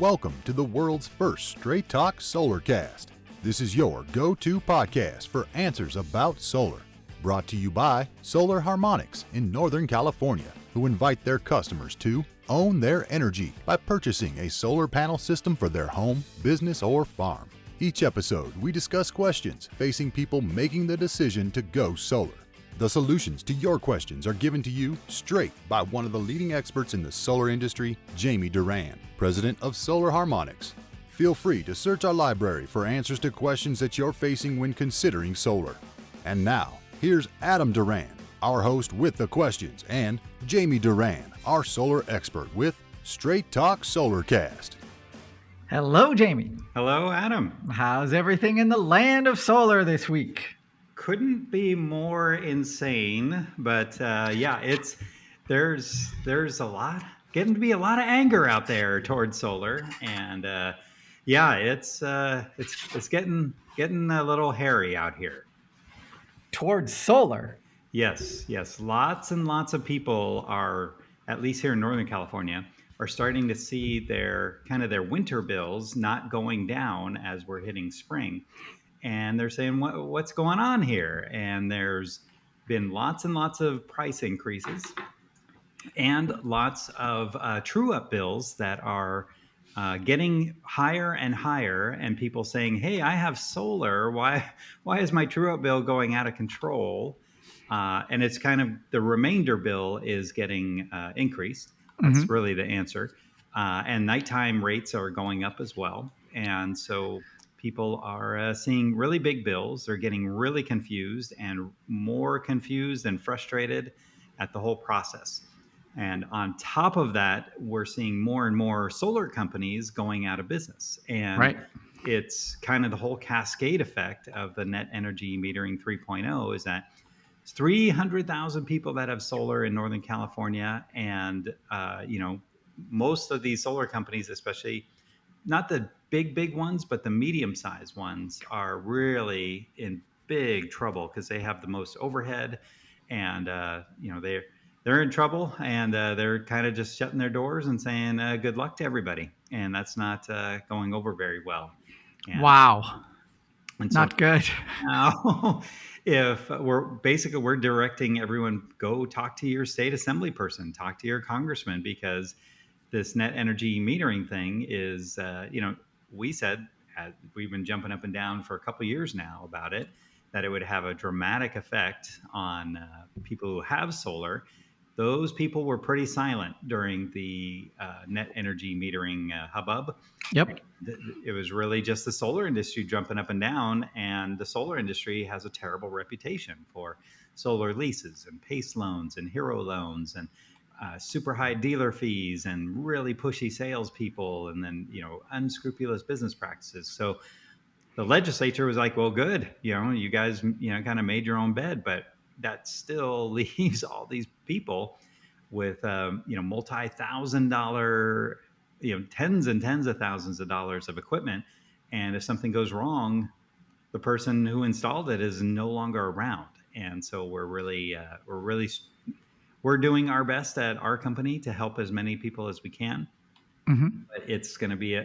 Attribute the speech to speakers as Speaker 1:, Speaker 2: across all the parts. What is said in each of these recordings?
Speaker 1: Welcome to the world's first straight talk Solarcast. This is your go-to podcast for answers about solar. Brought to you by Solar Harmonics in Northern California, who invite their customers to own their energy by purchasing a solar panel system for their home, business, or farm. Each episode, we discuss questions facing people making the decision to go solar. The solutions to your questions are given to you straight by one of the leading experts in the solar industry, Jamie Duran, president of Solar Harmonics. Feel free to search our library for answers to questions that you're facing when considering solar. And now, here's Adam Duran, our host with the questions, and Jamie Duran, our solar expert with Straight Talk Solarcast.
Speaker 2: Hello, Jamie.
Speaker 3: Hello, Adam.
Speaker 2: How's everything in the land of solar this week?
Speaker 3: Couldn't be more insane, but there's a lot getting to be a lot of anger out there towards solar, and it's getting a little hairy out here.
Speaker 2: Towards solar?
Speaker 3: Yes, lots and lots of people are, at least here in Northern California, are starting to see their winter bills not going down as we're hitting spring. And they're saying, what's going on here? And there's been lots and lots of price increases and lots of true-up bills that are getting higher and higher. And people saying, hey, I have solar. Why is my true-up bill going out of control? And it's kind of the remainder bill is getting increased. That's really the answer. And nighttime rates are going up as well. And so people are seeing really big bills. They're getting really confused and more confused and frustrated at the whole process. And on top of that, we're seeing more and more solar companies going out of business. And It's kind of the whole cascade effect of the net energy metering 3.0 is that it's 300,000 people that have solar in Northern California. And, most of these solar companies, especially not the big ones, but the medium-sized ones are really in big trouble because they have the most overhead, and they're in trouble, and they're kind of just shutting their doors and saying good luck to everybody, and that's not going over very well. And,
Speaker 2: wow,
Speaker 3: and so
Speaker 2: not good.
Speaker 3: Now, if we're directing everyone, go talk to your state assembly person, talk to your congressman, because this net energy metering thing is, we said, we've been jumping up and down for a couple of years now about it, that it would have a dramatic effect on people who have solar. Those people were pretty silent during the net energy metering hubbub.
Speaker 2: Yep.
Speaker 3: It was really just the solar industry jumping up and down, and the solar industry has a terrible reputation for solar leases and PACE loans and hero loans and super high dealer fees and really pushy salespeople, and then unscrupulous business practices. So the legislature was like, well, good, you guys kind of made your own bed, but that still leaves all these people with multi-$1,000, tens and tens of thousands of dollars of equipment, and if something goes wrong, the person who installed it is no longer around. And so we're doing our best at our company to help as many people as we can. But it's going to be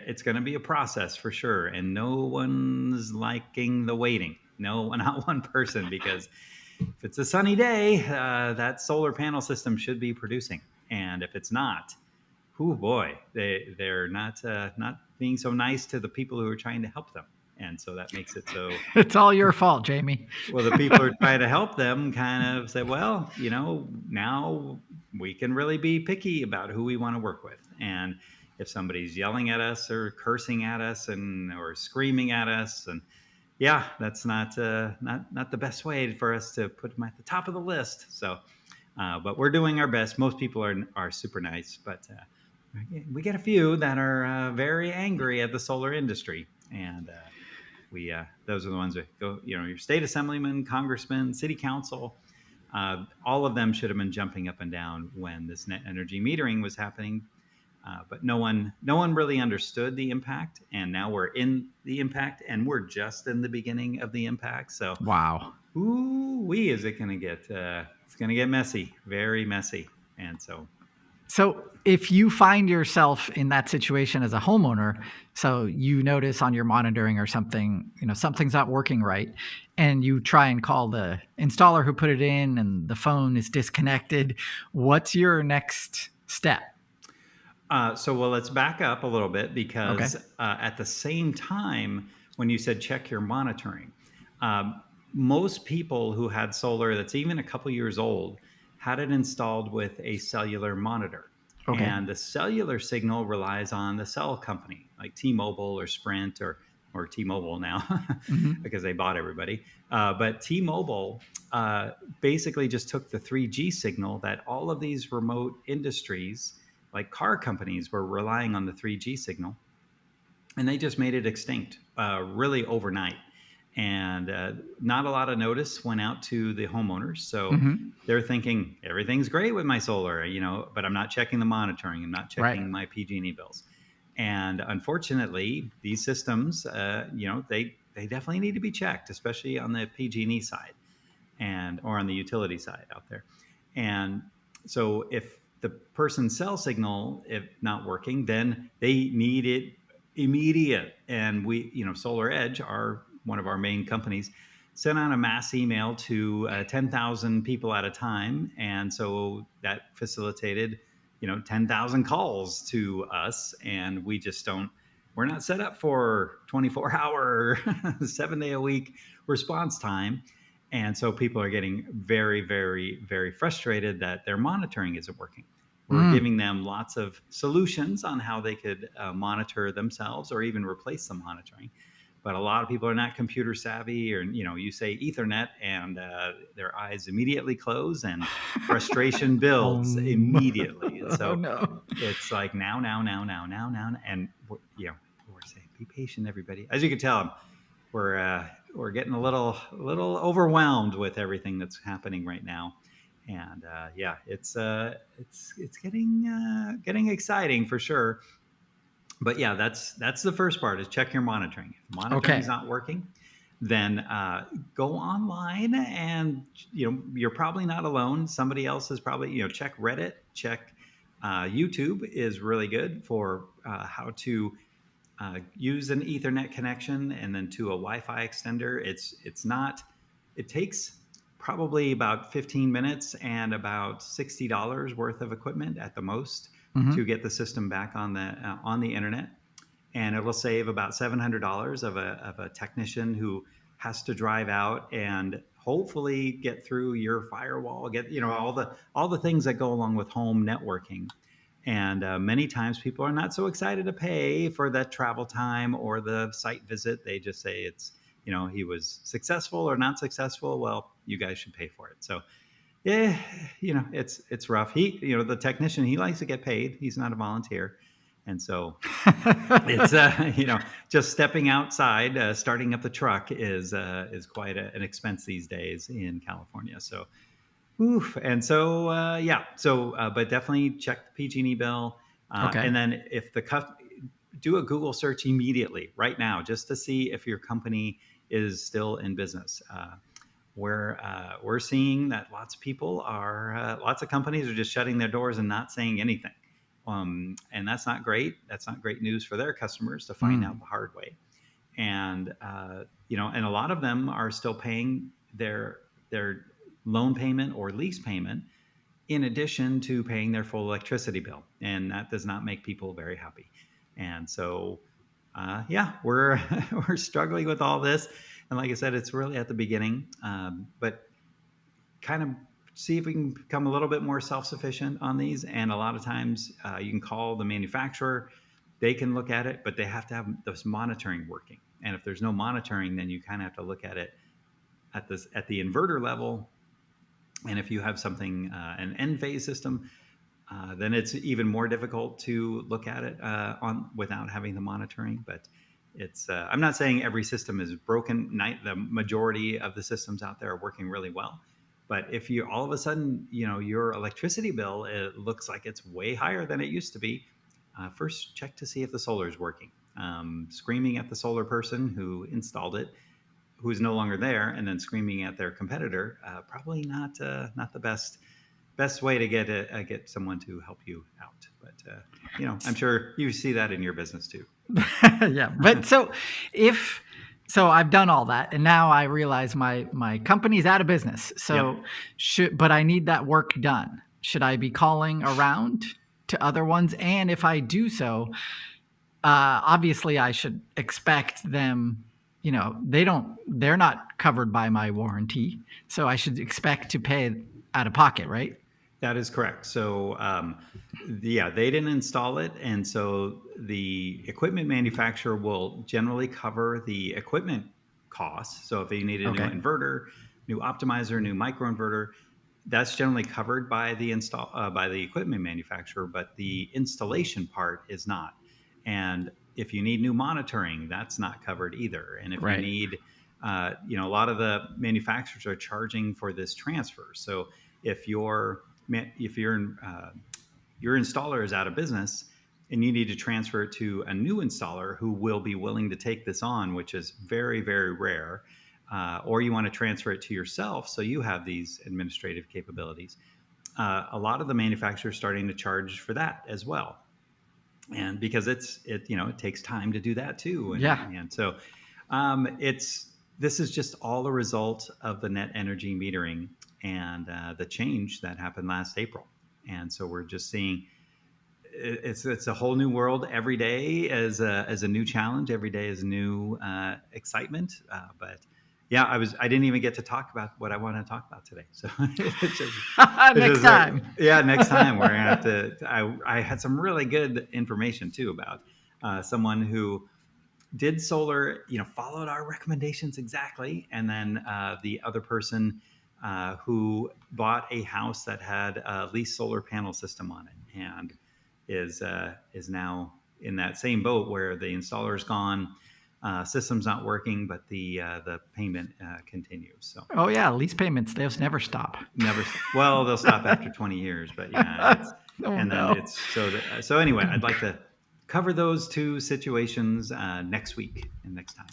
Speaker 3: a process for sure, and no one's liking the waiting. No, not one person, because if it's a sunny day, that solar panel system should be producing, and if it's not, oh boy, they're not being so nice to the people who are trying to help them. And so that makes it so
Speaker 2: it's all your fault, Jamie.
Speaker 3: Well, the people who are trying to help them kind of say, well, now we can really be picky about who we want to work with. And if somebody's yelling at us or cursing at us or screaming at us, and that's not the best way for us to put them at the top of the list. So, but we're doing our best. Most people are super nice, but we get a few that are very angry at the solar industry, and those are the ones that go, your state assemblyman, congressman, city council, all of them should have been jumping up and down when this net energy metering was happening. But no one really understood the impact. And now we're in the impact, and we're just in the beginning of the impact. So,
Speaker 2: wow.
Speaker 3: Is it going to get, it's going to get messy, very messy. And so
Speaker 2: So if you find yourself in that situation as a homeowner, so you notice on your monitoring or something, something's not working right, and you try and call the installer who put it in and the phone is disconnected, what's your next step?
Speaker 3: Well, let's back up a little bit
Speaker 2: Okay.
Speaker 3: because at the same time, when you said check your monitoring, most people who had solar that's even a couple years old had it installed with a cellular monitor.
Speaker 2: Okay.
Speaker 3: And the cellular signal relies on the cell company like T-Mobile or Sprint or T-Mobile now
Speaker 2: Hmm.
Speaker 3: because they bought everybody. But T-Mobile basically just took the 3G signal that all of these remote industries like car companies were relying on the 3G signal, and they just made it extinct really overnight. And not a lot of notice went out to the homeowners. So
Speaker 2: Hmm.
Speaker 3: they're thinking everything's great with my solar, but I'm not checking the monitoring. I'm not
Speaker 2: Right.
Speaker 3: checking my PG&E bills. And unfortunately, these systems, they definitely need to be checked, especially on the PG&E side and or on the utility side out there. And so if the person's cell signal if not working, then they need it immediate. And we, Solar Edge, our one of our main companies, sent out a mass email to 10,000 people at a time, and so that facilitated 10,000 calls to us, and we just don't. We're not set up for 24-hour, 7-day a week response time. And so people are getting very, very, very frustrated that their monitoring isn't working. We're
Speaker 2: Mm.
Speaker 3: giving them lots of solutions on how they could monitor themselves or even replace the monitoring. But a lot of people are not computer savvy, or you say Ethernet, and their eyes immediately close, and frustration builds immediately. And
Speaker 2: Oh
Speaker 3: so
Speaker 2: no.
Speaker 3: it's like now, and we're saying, be patient, everybody. As you can tell, we're getting a little overwhelmed with everything that's happening right now, and it's getting exciting for sure. But yeah, that's the first part is check your monitoring. If monitoring's
Speaker 2: Okay.
Speaker 3: not working, then go online, and you're probably not alone. Somebody else is probably check Reddit, check YouTube is really good for how to use an Ethernet connection and then to a Wi-Fi extender. It's not. It takes probably about 15 minutes and about $60 worth of equipment at the most to
Speaker 2: Hmm.
Speaker 3: get the system back on the internet, and it will save about $700 of a technician who has to drive out and hopefully get through your firewall, get all the things that go along with home networking. And many times people are not so excited to pay for that travel time or the site visit. They just say it's, he was successful or not successful. Well, you guys should pay for it. So, yeah, it's rough. The technician, he likes to get paid. He's not a volunteer. And so it's, just stepping outside, starting up the truck is quite an expense these days in California. So, oof. And so, but definitely check the PG&E bill.
Speaker 2: Okay.
Speaker 3: And then do a Google search immediately right now, just to see if your company is still in business. We're seeing that lots of companies are just shutting their doors and not saying anything. And that's not great. That's not great news for their customers to find out
Speaker 2: Mm.
Speaker 3: the hard way. And and a lot of them are still paying their loan payment or lease payment in addition to paying their full electricity bill, and that does not make people very happy. And so, we're we're struggling with all this, and like I said, it's really at the beginning, but kind of see if we can become a little bit more self-sufficient on these. And a lot of times, you can call the manufacturer; they can look at it, but they have to have this monitoring working. And if there's no monitoring, then you kind of have to look at it at the inverter level. And if you have something an end phase system, then it's even more difficult to look at it on without having the monitoring. But it's I'm not saying every system is broken. The majority of the systems out there are working really well. But if you all of a sudden, your electricity bill, it looks like it's way higher than it used to be, first check to see if the solar is working. Screaming at the solar person who installed it, who's no longer there, and then screaming at their competitor, probably not the best best way to get someone to help you out. But I'm sure you see that in your business too.
Speaker 2: Yeah, but so I've done all that, and now I realize my company's out of business. So but I need that work done. Should I be calling around to other ones? And if I do so, obviously I should expect them. They're not covered by my warranty, so I should expect to pay out of pocket, right?
Speaker 3: That is correct. So, they didn't install it, and so the equipment manufacturer will generally cover the equipment costs. So, if you need a new inverter, new optimizer, new microinverter, that's generally covered by the equipment manufacturer, but the installation part is not. And if you need new monitoring, that's not covered either. And if you need, a lot of the manufacturers are charging for this transfer. So, if your installer is out of business and you need to transfer it to a new installer who will be willing to take this on, which is very, very rare, or you want to transfer it to yourself so you have these administrative capabilities, a lot of the manufacturers are starting to charge for that as well. And because it takes time to do that too. And so this is just all a result of the net energy metering and the change that happened last April. And so we're just seeing it's a whole new world every day as a new challenge. Every day is new excitement. But I didn't even get to talk about what I want to talk about today. So
Speaker 2: next time.
Speaker 3: Next time we're gonna have to. I had some really good information too about someone who did solar, followed our recommendations exactly, and then the other person who bought a house that had a leased solar panel system on it, and is now in that same boat where the installer's gone, system's not working, but the payment continues. So
Speaker 2: lease payments, they'll never stop.
Speaker 3: Well, they'll stop after 20 years, but so anyway, I'd like to cover those two situations next week and next time.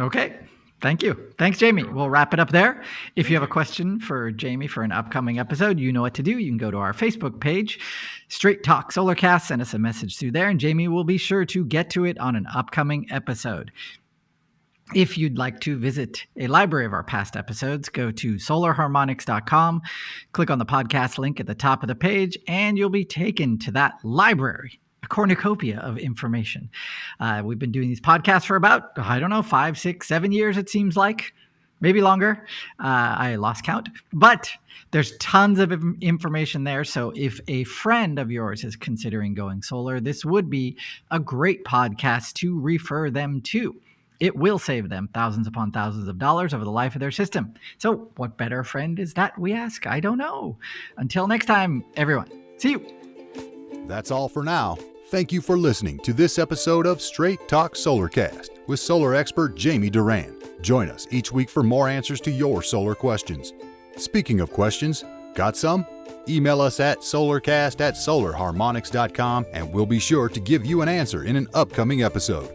Speaker 2: Okay. Thank you. Thanks, Jamie. We'll wrap it up there. If you have a question for Jamie for an upcoming episode, you know what to do. You can go to our Facebook page, Straight Talk Solarcast, send us a message through there, and Jamie will be sure to get to it on an upcoming episode. If you'd like to visit a library of our past episodes, go to solarharmonics.com, click on the podcast link at the top of the page, and you'll be taken to that library. A cornucopia of information. We've been doing these podcasts for about, 5, 6, 7 years, it seems like. Maybe longer. I lost count. But there's tons of information there. So if a friend of yours is considering going solar, this would be a great podcast to refer them to. It will save them thousands upon thousands of dollars over the life of their system. So what better friend is that, we ask? I don't know. Until next time, everyone. See you.
Speaker 1: That's all for now. Thank you for listening to this episode of Straight Talk Solarcast with solar expert Jamie Duran. Join us each week for more answers to your solar questions. Speaking of questions, got some? Email us at solarcast@solarharmonics.com and we'll be sure to give you an answer in an upcoming episode.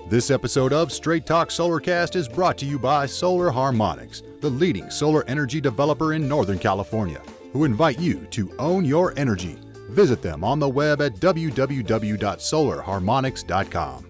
Speaker 1: This episode of Straight Talk Solarcast is brought to you by Solar Harmonics, the leading solar energy developer in Northern California, who invite you to own your energy. Visit them on the web at www.solarharmonics.com.